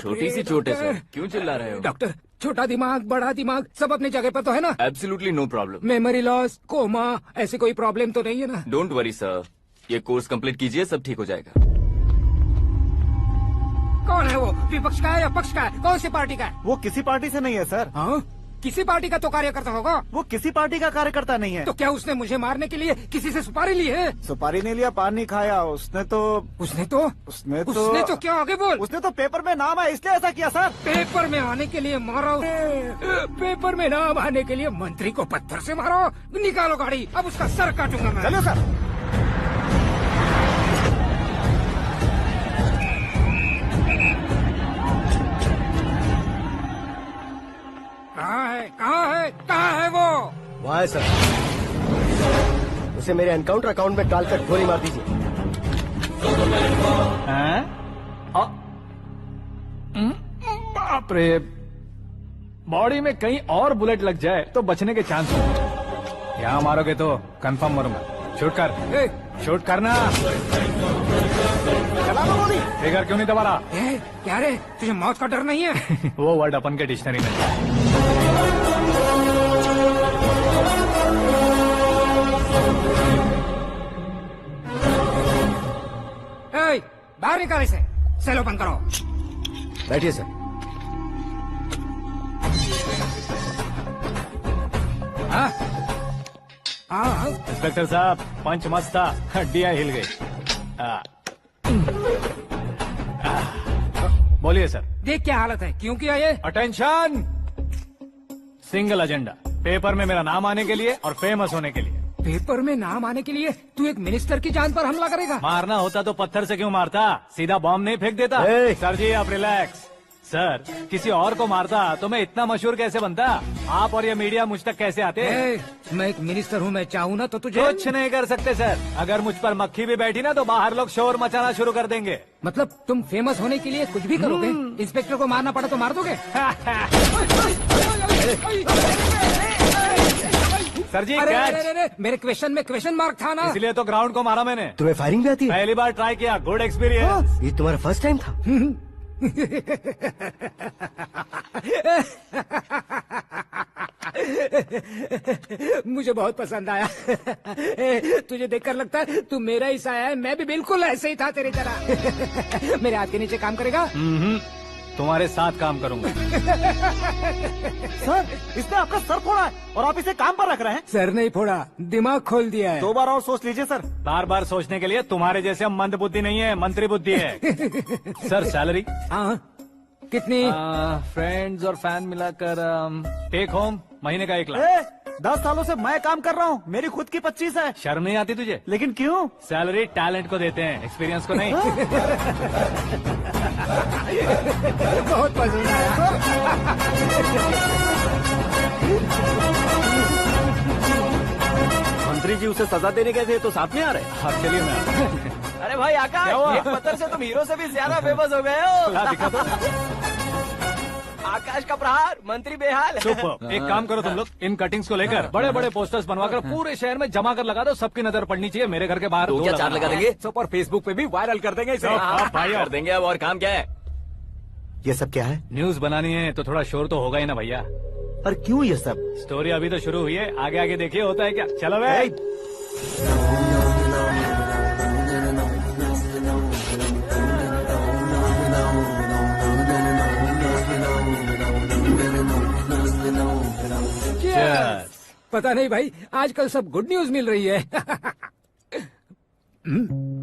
छोटी सी चोट है सर, क्यों चिल्ला रहे हो? डॉक्टर, छोटा दिमाग बड़ा दिमाग सब अपनी जगह पर तो है ना? Absolutely no problem. Memory loss, coma, ऐसी कोई प्रॉब्लम तो नहीं है ना? डोंट वरी सर, ये कोर्स कंप्लीट कीजिए, सब ठीक हो जाएगा। कौन है वो? विपक्ष का है या पक्ष का है? कौन सी पार्टी का है? वो किसी पार्टी से नहीं है सर। हाँ? किसी पार्टी का तो कार्यकर्ता होगा। वो किसी पार्टी का कार्यकर्ता नहीं है। तो क्या उसने मुझे मारने के लिए किसी से सुपारी ली है? सुपारी नहीं लिया, पान नहीं खाया। उसने तो क्या आगे बोल? उसने तो पेपर में नाम है इसलिए ऐसा किया सर। पेपर में आने के लिए मारो? पेपर में नाम आने के लिए मंत्री को पत्थर से मारो? निकालो गाड़ी, अब उसका सर काटूंगा मैं। चलो सर। कहाँ है वो? वहाँ है सर। उसे मेरे एनकाउंटर अकाउंट में डालकर गोली मार दीजिए। बाप रे, बॉडी में कहीं और बुलेट लग जाए तो बचने के चांस हो। यहाँ मारोगे तो कंफर्म मरूंगा। शूट कर, शूट करना। चला लो गोली। फिगर क्यों नहीं दबा रहा? क्या रे, तुझे मौत का डर नहीं है? वो वर्ड अपन के डिक्शनरी में। बाहर निकाल इसे, सेलो बंद करो। बैठिए सर। इंस्पेक्टर साहब, पंच मस्त था, हड्डियां हिल गई। बोलिए सर। देख क्या हालत है, क्यों किया ये? अटेंशन, सिंगल एजेंडा, पेपर में मेरा नाम आने के लिए और फेमस होने के लिए। पेपर में नाम आने के लिए तू एक मिनिस्टर की जान पर हमला करेगा? मारना होता तो पत्थर से क्यों मारता, सीधा बॉम्ब नहीं फेंक देता। सर जी आप रिलैक्स। सर, किसी और को मारता तो मैं इतना मशहूर कैसे बनता? आप और ये मीडिया मुझ तक कैसे आते? मैं एक मिनिस्टर हूँ, मैं चाहूँ ना तो तुझे कुछ नहीं कर सकते सर। अगर मुझ पर मक्खी भी बैठी ना तो बाहर लोग शोर मचाना शुरू कर देंगे। मतलब तुम फेमस होने के लिए कुछ भी करोगे? इंस्पेक्टर को मारना पड़ा तो मार दोगे? सर जी अरे, मेरे क्वेश्चन में क्वेश्चन मार्क था ना, इसलिए तो ग्राउंड को मारा मैंने। तुम्हें फायरिंग भी आती है? पहली बार ट्राई किया, गुड एक्सपीरियंस। ये तुम्हारा फर्स्ट टाइम था? मुझे बहुत पसंद आया। तुझे देखकर लगता है तू मेरा ही साया है। मैं भी बिल्कुल ऐसे ही था तेरी तरह। मेरे हाथ के नीचे काम करेगा? तुम्हारे साथ काम करूंगा। सर, इसने आपका सर फोड़ा है और आप इसे काम पर रख रहे हैं? सर नहीं फोड़ा, दिमाग खोल दिया है। 2 बार और सोच लीजिए सर। बार बार सोचने के लिए तुम्हारे जैसे मंद बुद्धि नहीं है, मंत्री बुद्धि है। Sir salary? हाँ, कितनी? फ्रेंड्स और फैन मिलाकर टेक होम महीने का 1 लाख। 10 सालों से मैं काम कर रहा हूँ, मेरी खुद की 25 है। शर्म नहीं आती तुझे? लेकिन क्यों? सैलरी टैलेंट को देते हैं, एक्सपीरियंस को नहीं। बहुत पसंद आया। मंत्री जी उसे सजा देने गए थे तो साथ में आ रहे? हाँ चलिए मैं। अरे भाई आकाश, एक पत्थर से तुम हीरो से भी ज्यादा फेमस हो गए हो। दिखा तो। आकाश का प्रहार, मंत्री बेहाल। सुपर। एक काम करो तुम लोग, इन कटिंग्स को लेकर बड़े बड़े पोस्टर्स बनवाकर पूरे शहर में जमा कर लगा दो। सबकी नजर पड़नी चाहिए मेरे घर के बाहर। तो क्या 4 लगा देंगे? और फेसबुक पे भी वायरल कर देंगे इसे। भाई कर देंगे। अब और काम क्या है? ये सब क्या है? न्यूज बनानी है तो थोड़ा शोर तो होगा ही ना भैया। और क्यों ये सब? स्टोरी अभी तो शुरू हुई है, आगे आगे देखिए होता है क्या। चलो भाई। पता नहीं भाई, आजकल सब गुड न्यूज मिल रही है।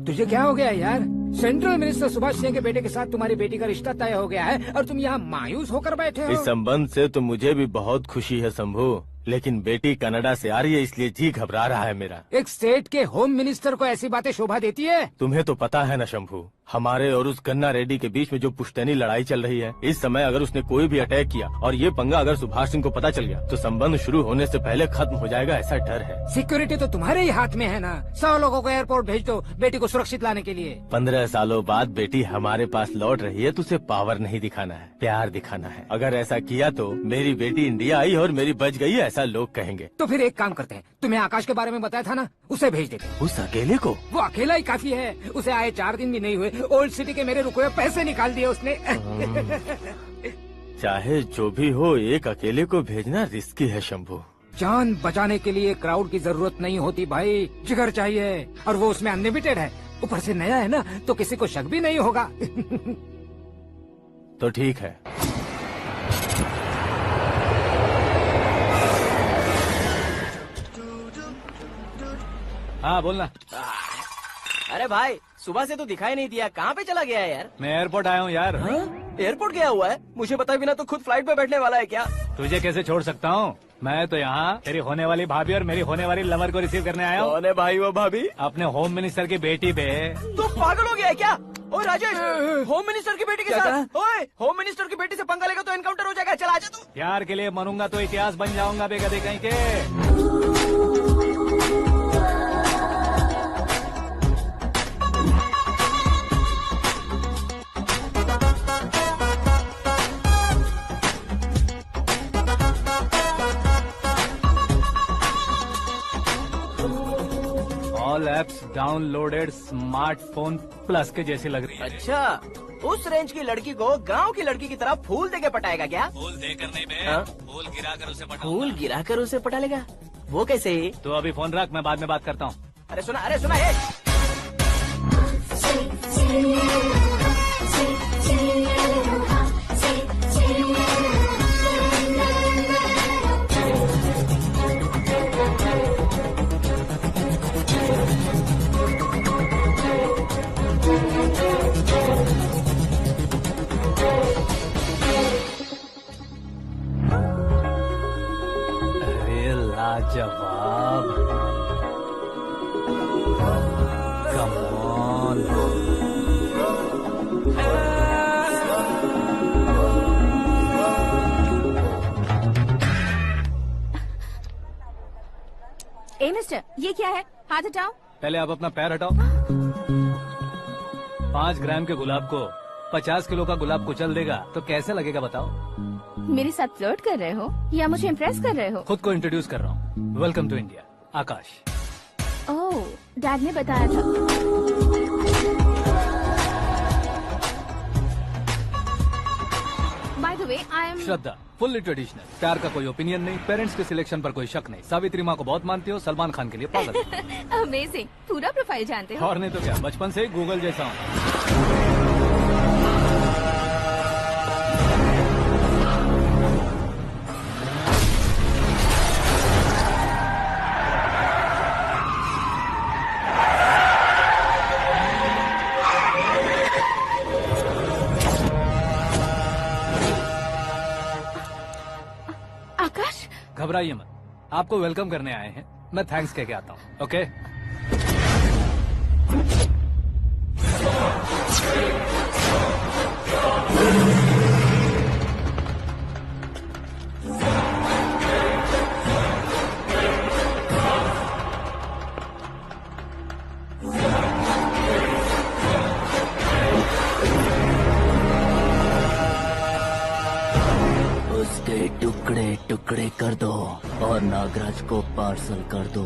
तुझे क्या हो गया यार? सेंट्रल मिनिस्टर सुभाष सिंह के बेटे के साथ तुम्हारी बेटी का रिश्ता तय हो गया है और तुम यहाँ मायूस होकर बैठे हो। इस संबंध से तो मुझे भी बहुत खुशी है शंभू, लेकिन बेटी कनाडा से आ रही है इसलिए जी घबरा रहा है मेरा। एक स्टेट के होम मिनिस्टर को ऐसी बातें शोभा देती है? तुम्हें तो पता है ना शंभू, हमारे और उस गन्ना रेड्डी के बीच में जो पुश्तैनी लड़ाई चल रही है। इस समय अगर उसने कोई भी अटैक किया और ये पंगा अगर सुभाष सिंह को पता चल गया तो संबंध शुरू होने से पहले खत्म हो जाएगा, ऐसा डर है। सिक्योरिटी तो तुम्हारे ही हाथ में है ना। 100 लोगों को एयरपोर्ट भेज दो बेटी को सुरक्षित लाने के लिए। 15 सालों बाद बेटी हमारे पास लौट रही है तो उसे पावर नहीं दिखाना है, प्यार दिखाना है। अगर ऐसा किया तो मेरी बेटी इंडिया आई और मेरी बच गई, ऐसा लोग कहेंगे। तो फिर एक काम करते हैं, तुम्हें आकाश के बारे में बताया था ना, उसे भेज देते हैं। उस अकेले को? वो अकेला ही काफी है। उसे आए 4 दिन भी नहीं हुए ओल्ड सिटी के मेरे रुके हुए पैसे निकाल दिए उसने। चाहे जो भी हो, एक अकेले को भेजना रिस्की है शंभू। जान बचाने के लिए क्राउड की जरूरत नहीं होती भाई, जिगर चाहिए, और वो उसमें अनलिमिटेड है। ऊपर से नया है ना, तो किसी को शक भी नहीं होगा। तो ठीक है। हाँ बोलना। अरे भाई, सुबह से तो दिखाई नहीं दिया, कहाँ पे चला गया है यार? मैं एयरपोर्ट आया हूँ यार। एयरपोर्ट गया हुआ है? मुझे बताए बिना तो खुद फ्लाइट पे बैठने वाला है क्या? तुझे कैसे छोड़ सकता हूँ? मैं तो यहाँ तेरी होने वाली भाभी और मेरी होने वाली लवर को रिसीव करने आया हूँ। कौन है भाई वो भाभी? अपने होम मिनिस्टर की बेटी पे। तो पागल हो गया है क्या? ओए राजेश, होम मिनिस्टर की बेटी के क्या साथ? ओए, होम मिनिस्टर की बेटी से पंगा लेगा तो एनकाउंटर हो जाएगा। चल आजा तू। प्यार के लिए मरूंगा तो इतिहास बन जाऊंगा बेगदे कहीं के। All apps downloaded smartphone plus के जैसी लग रही है। अच्छा, उस रेंज की लड़की को गांव की लड़की की तरह फूल देके पटाएगा क्या? फूल देकर नहीं बे, हाँ? फूल गिरा कर उसे पटा। फूल गिरा कर उसे पटा लेगा? वो कैसे? तो अभी फोन रख, मैं बाद में बात करता हूँ। अरे सुना ये। अरे लाजवाब, कम ऑन। ए मिस्टर, ये क्या है? हाथ हटाओ। पहले आप अपना पैर हटाओ। 5 ग्राम के गुलाब को 50 किलो का गुलाब कुचल देगा तो कैसे लगेगा बताओ? मेरे साथ फ्लर्ट कर रहे हो या मुझे इम्प्रेस कर रहे हो? खुद को इंट्रोड्यूस कर रहा हूँ। Welcome to India, Akash. Oh, dad ने बताया था। By the way, I am Shraddha, fully traditional. प्यार का कोई ओपिनियन नहीं, पेरेंट्स के सिलेक्शन पर कोई शक नहीं। सावित्री माँ को बहुत मानती हो, सलमान खान के लिए पागल। अमेजिंग, पूरा प्रोफाइल जानते हो। और नहीं तो क्या, बचपन से ही गूगल जैसा हूँ। आकाश, घबराइए मत, आपको वेलकम करने आए हैं। मैं थैंक्स कह के आता हूँ। ओके, उसके टुकड़े टुकड़े कर दो और नागराज को पार्सल कर दो।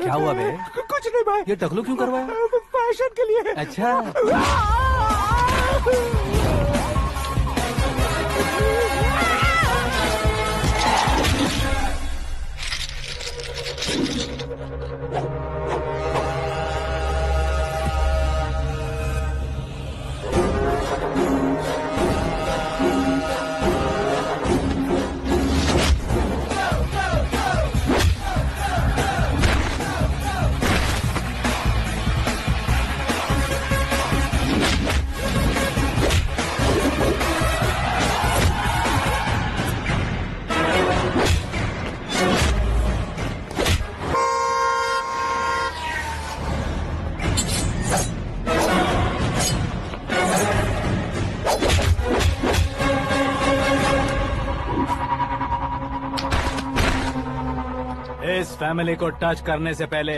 क्या हुआ बे? कुछ नहीं भाई, ये टकलू क्यों करवाया? फैशन के लिए। अच्छा, इस फैमिली को टच करने से पहले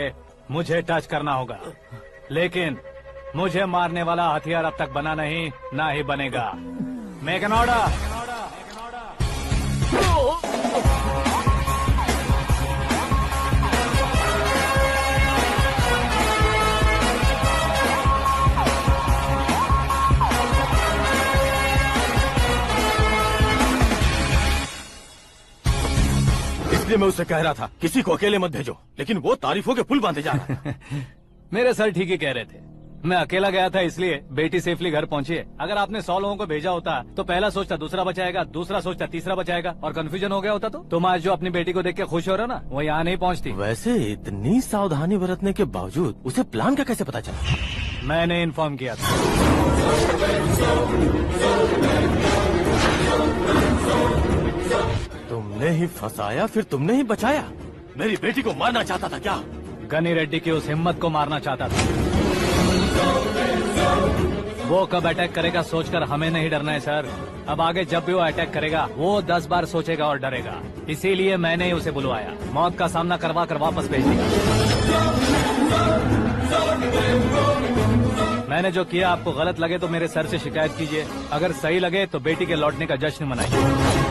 मुझे टच करना होगा, लेकिन मुझे मारने वाला हथियार अब तक बना नहीं, ना ही बनेगा। Make an order. इसलिए मैं उससे कह रहा था किसी को अकेले मत भेजो, लेकिन वो तारीफों के पुल बांधे जा रहा है। मेरे सर ठीक ही कह रहे थे। मैं अकेला गया था इसलिए बेटी सेफली घर पहुंची है। अगर आपने 100 लोगों को भेजा होता तो पहला सोचता दूसरा बचाएगा, दूसरा सोचता तीसरा बचाएगा, और कंफ्यूजन हो गया होता तो तुम आज जो अपनी बेटी को देख के खुश हो रहे हो ना, वो यहाँ नहीं पहुँचती। वैसे इतनी सावधानी बरतने के बावजूद उसे प्लान का कैसे पता चला? मैंने इन्फॉर्म किया था। तुमने ही फंसाया, फिर तुमने ही बचाया। मेरी बेटी को मारना चाहता था क्या? गनी रेड्डी की उस हिम्मत को मारना चाहता था। वो कब अटैक करेगा सोचकर हमें नहीं डरना है सर। अब आगे जब भी वो अटैक करेगा वो 10 बार सोचेगा और डरेगा। इसीलिए मैंने ही उसे बुलवाया, मौत का सामना करवा कर वापस भेज दिया। मैंने जो किया आपको गलत लगे तो मेरे सर से शिकायत कीजिए, अगर सही लगे तो बेटी के लौटने का जश्न मनाइए।